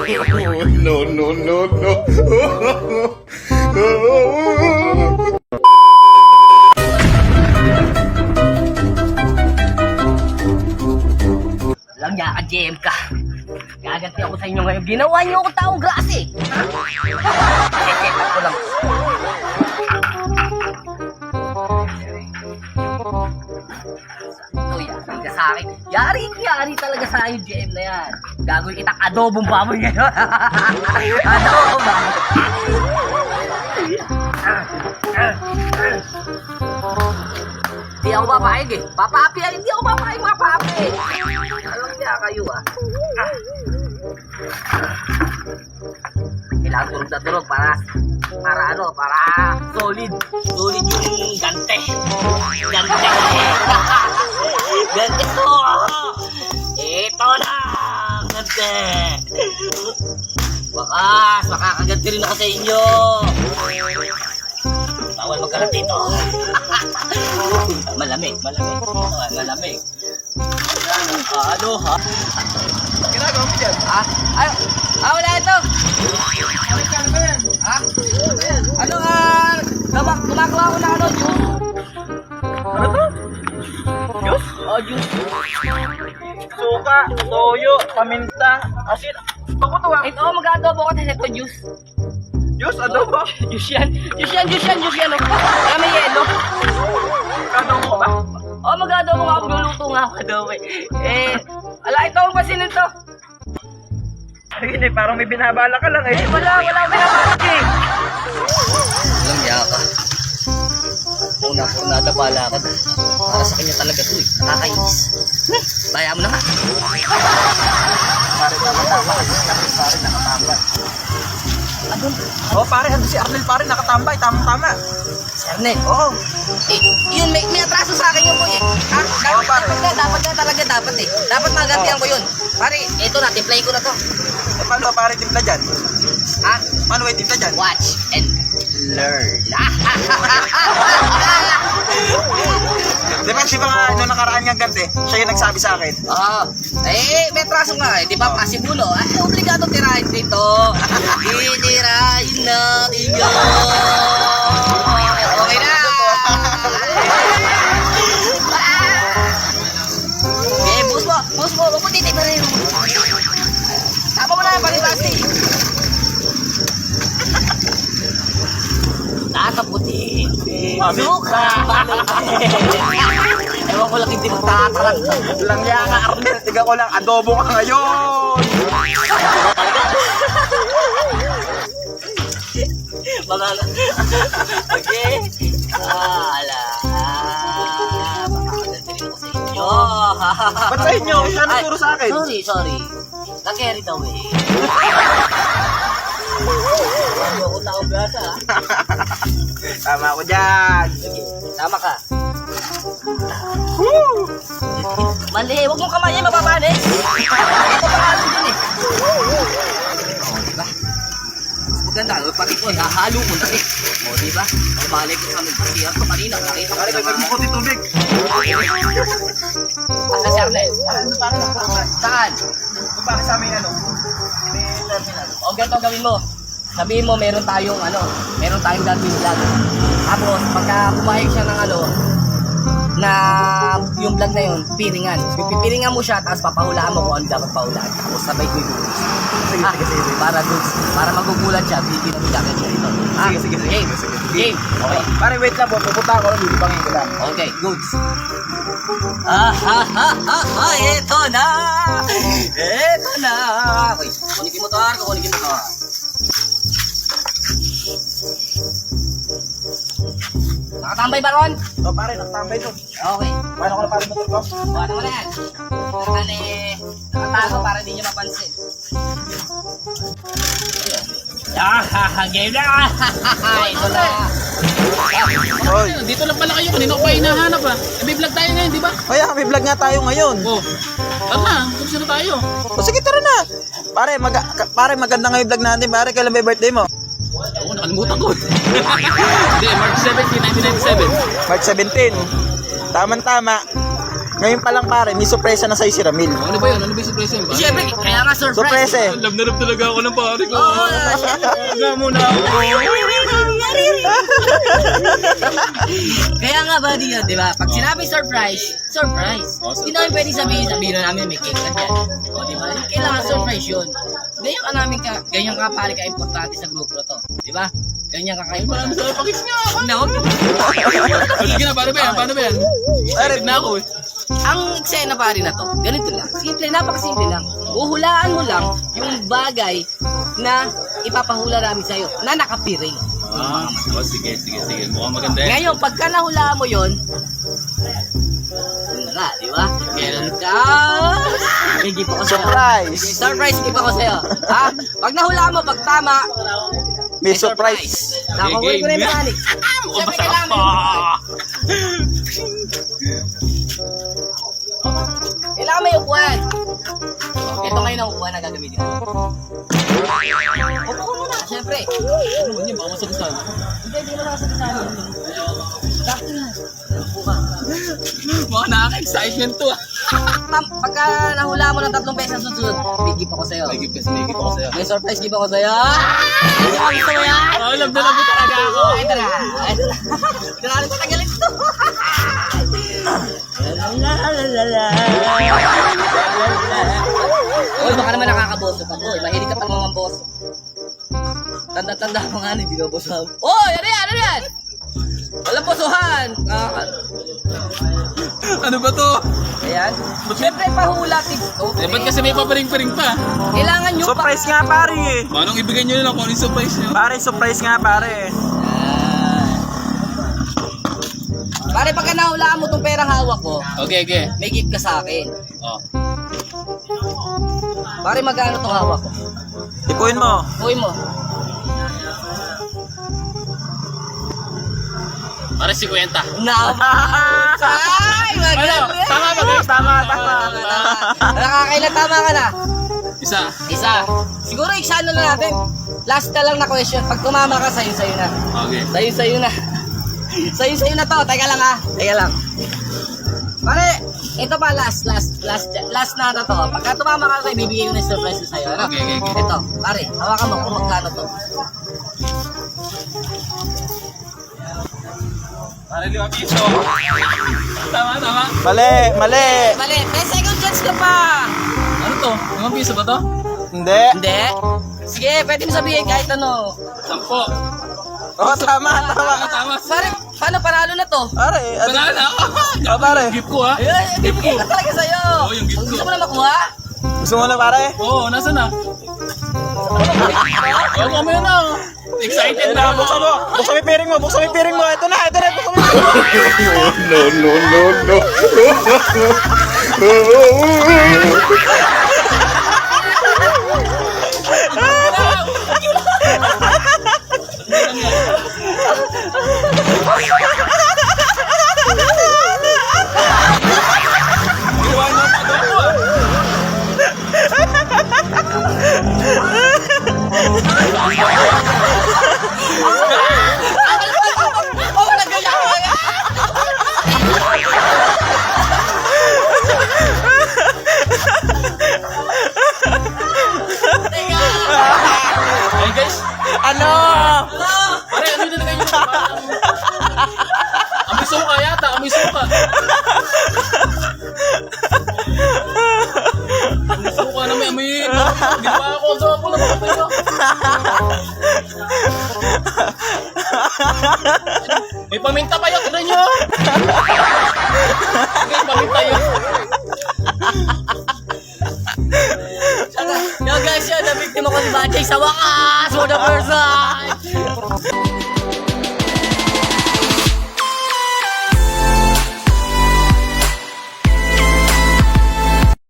No, no, no, no. Lang niya ka, JM ka. Gaganti ako sa inyo ngayon. Ginawa niyo ako taong grase. Check ko lang. Ito, yari ka sa akin. Yari talaga sa akin, JM na yan. Gagawin kitang adobong baboy ngayon. Adobong baboy. Hindi ako papayag eh. Papapi yan. Hindi ako papayag mapapi. Alam niya kayo ah. Kailangan turog na turog para solid. Solid yung gante. Gante. Gante to. Ito na. Gante. Wakas, makakaganti rin ako sa inyo. Bawal magkalat dito. Malamig. Ano ha? Ginagawa mo dyan? Ha? Wala ito. Ha? Ano gumagawa ko na juice. Ano to? Juice? Oh, juice. Suka, toyo, paminta, asin. Ano to ah? Ito, mag-adobo ko na ito juice. Juice, adobo? Juice yan. Oh. Kaya may yelo. Adobo ko ba? Oh, mag-adobo nga ako. Luluto nga ako adobo eh. Ala, ito ang pasin nito. Hindi, parang may binabala ka lang eh. Wala pinapasok eh. Walang yaka. Una nadabala ka. Para sa kanya talaga ito eh. Nakakainis. Baya mo na nga. Pare, tama. Pare, nakatambay. Ano? Oh, pare, ano si Arnel pare, nakatambay. Tamang-tama. Si Arnel. Oo. Yun, may atraso sa akin yung boy eh. Ha? Dapat eh. Dapat magantihan ko yun. Pare, ito na, timplayin ko na to. Eh, paano pare timpla dyan? Ha? Paano may timpla dyan? Watch and learn. Di ba nung nakaraan nga gante, siya yung nagsabi sa akin. Oo. May atraso nga eh. Di ba, pasibulo? Obligado tirahin dito. Itirahin natin yun. Okay na. Bus mo. Huwag mo titibarin. Tama mo na, pag-ibasti. Nakaputi. Suka. Ewan ko lang hindi magtataran. Lang yan ka, Arnel. Tiga ko lang, adobo ka ngayon. Okay. Makakagantirin ko sa inyo. Ba't sa inyo? Siya nagturo sa akin. Sorry. Na-carry daw eh. Ano ko taong gasa ah. Tama ako dyan. Sige, tama ka. Woo! Mali, huwag mong kamay eh, mapapanis. Ito pa halo din eh. Diba? Maganda, pati ko, hahalo ko na eh. O, diba? Malay ko sa nagpasiyar ko kanina. Nakita ko Pare, may pagmukuti tubig. Asa si Arnel? Ano pare, nakatambay. Saan? Kung pare sa amin may terminal. O, ganito gawin mo. Sabihin mo, meron tayong gagawin vlog. Tapos, pagka pumayag siya ng na yung vlog na yun, piringan. Pipiringan mo siya, tapos papahulaan mo kung ano dapat pahulaan. Tapos sabay ko yung Sige. para magugulat siya, bibigyan siya ito. Sige. Game. Okay. Pare, wait lang po. Pupunta ako, bibibangin ko lang. Okay, goods. Ito na! Okay, kunin mo motor. Nakatambay ba ron? O pare, nakatambay doon. Okay. Paano ko na pare motor ko? Buwan mo na yan. Nakatago para hindi nyo mapansin. Game na! Ito na! Oy. Dito lang pala kayo, kanina ko pa hinahanap ah. May vlog tayo ngayon, di ba? Kaya may vlog nga tayo ngayon. Oh. Tara na, tapos na tayo. O sige, tara na. Pare, maganda nga yung vlog natin. Pare, kailan may birthday mo? Oo, nakalimutan ko. Hindi, March 17, 1997. March 17. Tama-tama. Ngayon pa lang pare, may sorpresa na sa'yo si Ramil. Ano ba yun? Ano ba yung surprise yun? Siyempre, kaya nga surprise. Sorpresa eh. Love na love talaga ako ng pare ko. Oo, Wala muna ako. kaya nga buddy yun, di ba? Pag sinabi surprise, surprise. Hindi namin pwede sabihin na namin may cake ka dyan. O di ba? Kailangan surprise yun. Ganyan ka pare ka-importante sa grupo na to. Di ba? Ganyan ka ka-importante. Sa pakis nga ako. No? Sige na, paano ba yan? Paano ba yan? Excited na ako eh. Ang eksena pare na to, ganito lang. Simple, napakasimple lang. Uhulaan mo lang yung bagay na ipapahula namin sa'yo na nakapiring. Sige. Mukhang maganda yan. Ngayon, pagka nahulaan mo yun, yun na nga, di ba? Meron ka. May gift ako sa'yo. Surprise! Surprise gift ako sa'yo. Ha? Pag nahulaan mo, pag tama, May surprise. Nakakuha ko na yung mechanic. Siyempre, kailangan mo kailangan may upuan. Ito ngayon ang upuan na gagamitin ko. Upo ko muna, siyempre. Ano ba yun? Baka masagasal. Hindi mo nakasagasali. Bakit nga? Upo ka. Mga nakaka-excitement to ah. Pagka nahula mo ng 3 beses susunod, may gift ako sa'yo. May gift ako sa'yo. May surprise gift ako sa'yo. Gusto mo yan? Oh, love na love mo talaga ako. Ito na. Grabe ko tagalit ito. Uy, baka naman nakakaboso ka. Uy, mahilig ka pa naman ang boso. Tanda-tanda mo nga, hindi ka boso. Uy, ano yan? Ano yan? Walang bosohan. Ano ba to? Ayan. Siyempre, pahula tips ko. Eh, ba't kasi may paparing-paring pa? Kailangan nyo Surprise nga pare eh. Manong ibigay nyo na lang kung ano yung surprise nyo. Pare, surprise nga pare. Pare, pagka nahulaan mo itong perang hawak ko, Okay. may gift ka sa akin. Oh. Pare, magkano itong hawak ko? Tipuin mo. Uy mo. Para 50. Ay, maganda. Tama ba guys? Tama. Nakakailan, tama ka na. Isa. Siguro iksano na natin. Last na lang na question. Pag tumama ka, sa'yo na. Okay. Sa'yo na. Sa'yo na to. Teka lang ha. Teka lang. Pare, ito pa last na to. Pagka tumama ka, bibigay ko na surprise sa'yo. Ano? Okay. Ito, pare, hawakan mo kung magkano to. Para 5 piso. Tama. Mali. Mali, may second chance ka pa. Ano to? 5 piso ba to? Hindi. Hindi. Sige, pwede mo sabihin kahit ano. 10. Oh, tama. Pare, paano panalo na to? Pare, Wala na ako. Oh, pare. Gift ko ha. Bibigay ko talaga sa'yo. Oo, yung gift ko. Gusto mo na makuha? Gusto mo na pare? Oo, nasa na? Oo, kami na. Excited na ako. Buksan mo. Buksan mo yung piring mo. Ito na. Buksan mo yung piring mo. Oh, nagaya. Hey guys, Ano? pare, ano na nilagay nyo? Amoy suka yata, amoy suka. Amoy suka na may amoy. Ginawa ako sa pula mga tayo. May paminta pa yun, tignan nyo. Okay, paminta yun. Yo guys, yun, na-victim ako ni Bajay sa wakas for the first time.